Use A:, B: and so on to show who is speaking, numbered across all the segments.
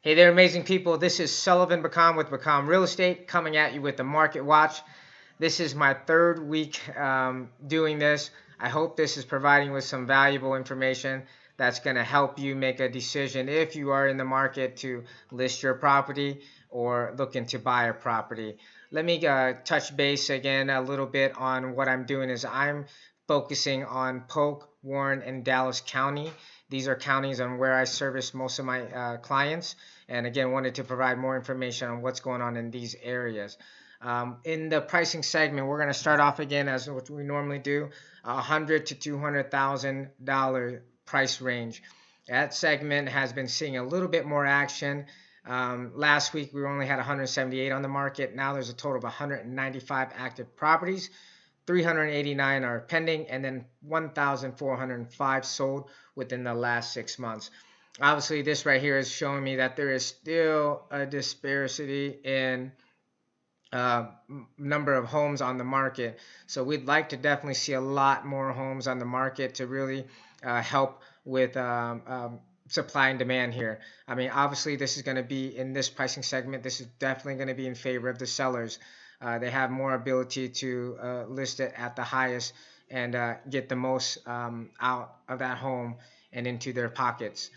A: Hey there, amazing people. This is Sullivan Bacam with Bacam Real Estate coming at you with the Market Watch. This is my third week doing this. I hope this is providing with some valuable information that's going to help you make a decision if you are in the market to list your property or looking to buy a property. Let me touch base again a little bit on what I'm doing is I'm focusing on Polk, Warren, and Dallas County. These are counties on where I service most of my clients, and again wanted to provide more information on what's going on in these areas. In the pricing segment, we're going to start off again as what we normally do, $100,000 to $200,000 price range. That segment has been seeing a little bit more action. Last week we only had 178 on the market. Now there's a total of 195 active properties. 389 are pending, and then 1,405 sold within the last 6 months. Obviously, this right here is showing me that there is still a disparity in number of homes on the market. So we'd like to definitely see a lot more homes on the market to really help with supply and demand here. I mean, obviously, this is going to be in this pricing segment. This is definitely going to be in favor of the sellers. They have more ability to list it at the highest and get the most out of that home and into their pockets.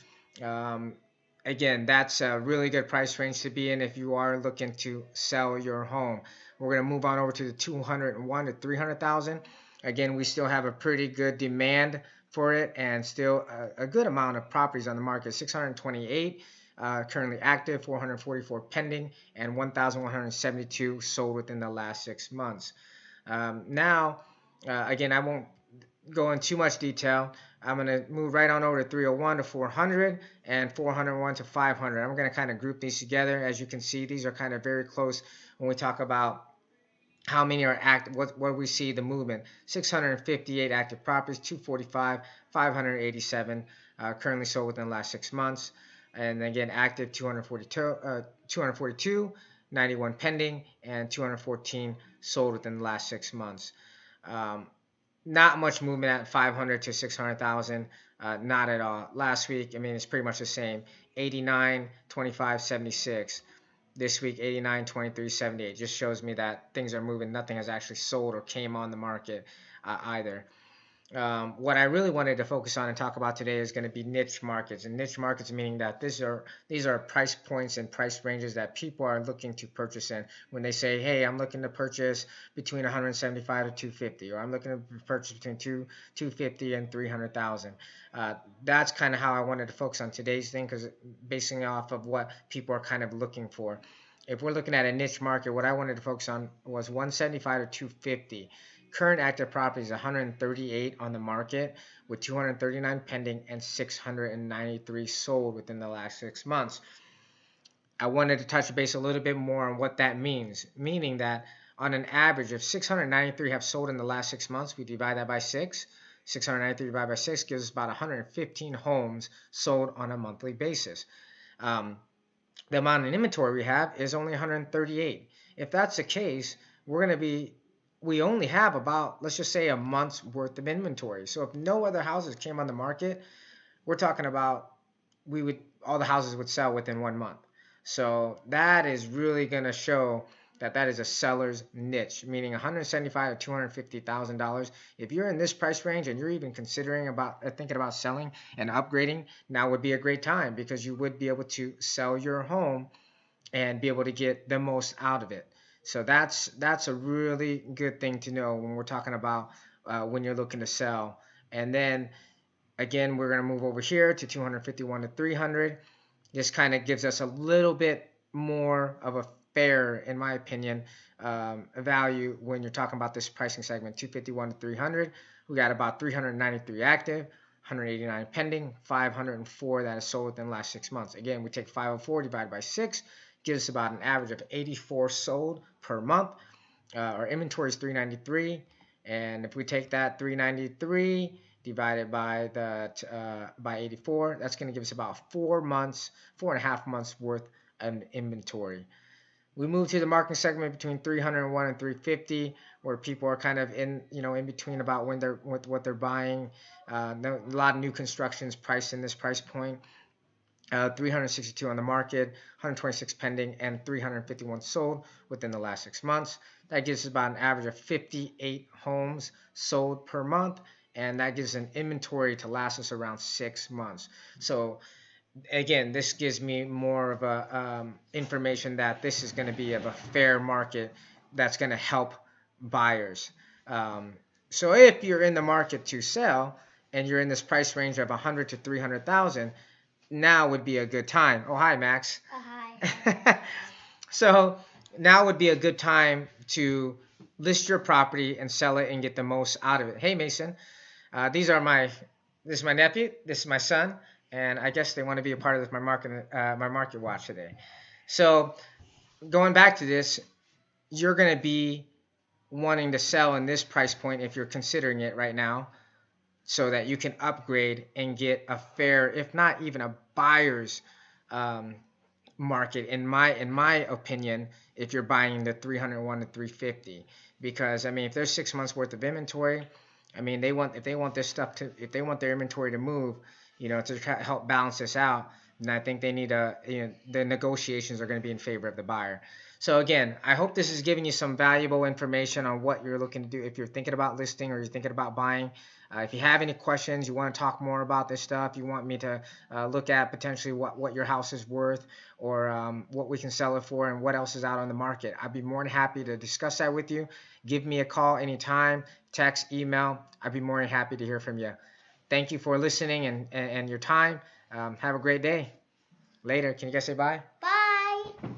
A: Again, that's a really good price range to be in if you are looking to sell your home. We're going to move on over to the 201 to 300,000. Again, we still have a pretty good demand for it and still a good amount of properties on the market. 628 currently active, 444 pending, and 1,172 sold within the last 6 months. Again, I won't go in too much detail. I'm going to move right on over to 301 to 400 and 401 to 500. I'm going to kind of group these together. As you can see, these are kind of very close when we talk about how many are active, what we see the movement. 658 active properties, 245, 587 currently sold within the last 6 months. And again, active 242, 91 pending, and 214 sold within the last 6 months. Not much movement at 500 to 600,000, not at all. Last week, I mean, it's pretty much the same. 89, 25, 76. This week, 89, 23, 78. Just shows me that things are moving. Nothing has actually sold or came on the market either. What I really wanted to focus on and talk about today is going to be niche markets. And niche markets meaning that these are price points and price ranges that people are looking to purchase in. When they say, hey, I'm looking to purchase between 175 to 250, or I'm looking to purchase between 250 and 300,000. That's kind of how I wanted to focus on today's thing, because basing off of what people are kind of looking for. If we're looking at a niche market, what I wanted to focus on was 175 to 250. Current active properties 138 on the market with 239 pending and 693 sold within the last 6 months. I wanted to touch base a little bit more on what that means, meaning that on an average of 693 have sold in the last 6 months, we divide that by 6. 693 divided by 6 gives us about 115 homes sold on a monthly basis. The amount of inventory we have is only 138. If that's the case, we only have about, let's just say, a month's worth of inventory. So if no other houses came on the market, we're talking about all the houses would sell within 1 month. So that is really going to show that is a seller's niche, meaning $175,000 to $250,000. If you're in this price range and you're even thinking about selling and upgrading, now would be a great time, because you would be able to sell your home and be able to get the most out of it. So that's a really good thing to know when we're talking about when you're looking to sell. And then again, we're going to move over here to 251 to 300. This kind of gives us a little bit more of a fair, in my opinion, value when you're talking about this pricing segment. 251 to 300. We got about 393 active, 189 pending, 504 that is sold within the last 6 months. Again, we take 504 divided by 6. Gives us about an average of 84 sold per month. Our inventory is 393, and if we take that 393 divided by 84, that's going to give us about 4.5 months worth of inventory. We move to the marketing segment between 301 and 350, where people are kind of in between about what they're buying. A lot of new constructions priced in this price point. 362 on the market, 126 pending, and 351 sold within the last 6 months. That gives us about an average of 58 homes sold per month, and that gives an inventory to last us around 6 months. So again, this gives me more of a information that this is going to be of a fair market that's going to help buyers. Um, so if you're in the market to sell and you're in this price range of 100 to 300,000, now would be a good time. Oh, hi, Max.
B: Hi.
A: So now would be a good time to list your property and sell it and get the most out of it. Hey, Mason. These are my. This is my nephew. This is my son, and I guess they want to be a part of this, my market watch today. So going back to this, you're going to be wanting to sell in this price point if you're considering it right now, so that you can upgrade and get a fair, if not even a buyer's um, market in my opinion, if you're buying the 301 to 350. Because I mean, if there's 6 months worth of inventory, I mean, if they want this stuff to, if they want their inventory to move, to try to help balance this out, then I think they need the negotiations are going to be in favor of the buyer. So again, I hope this is giving you some valuable information on what you're looking to do if you're thinking about listing or you're thinking about buying. If you have any questions, you want to talk more about this stuff, you want me to look at potentially what your house is worth, or what we can sell it for, and what else is out on the market, I'd be more than happy to discuss that with you. Give me a call anytime, text, email. I'd be more than happy to hear from you. Thank you for listening and your time. Have a great day. Later. Can you guys say bye?
B: Bye.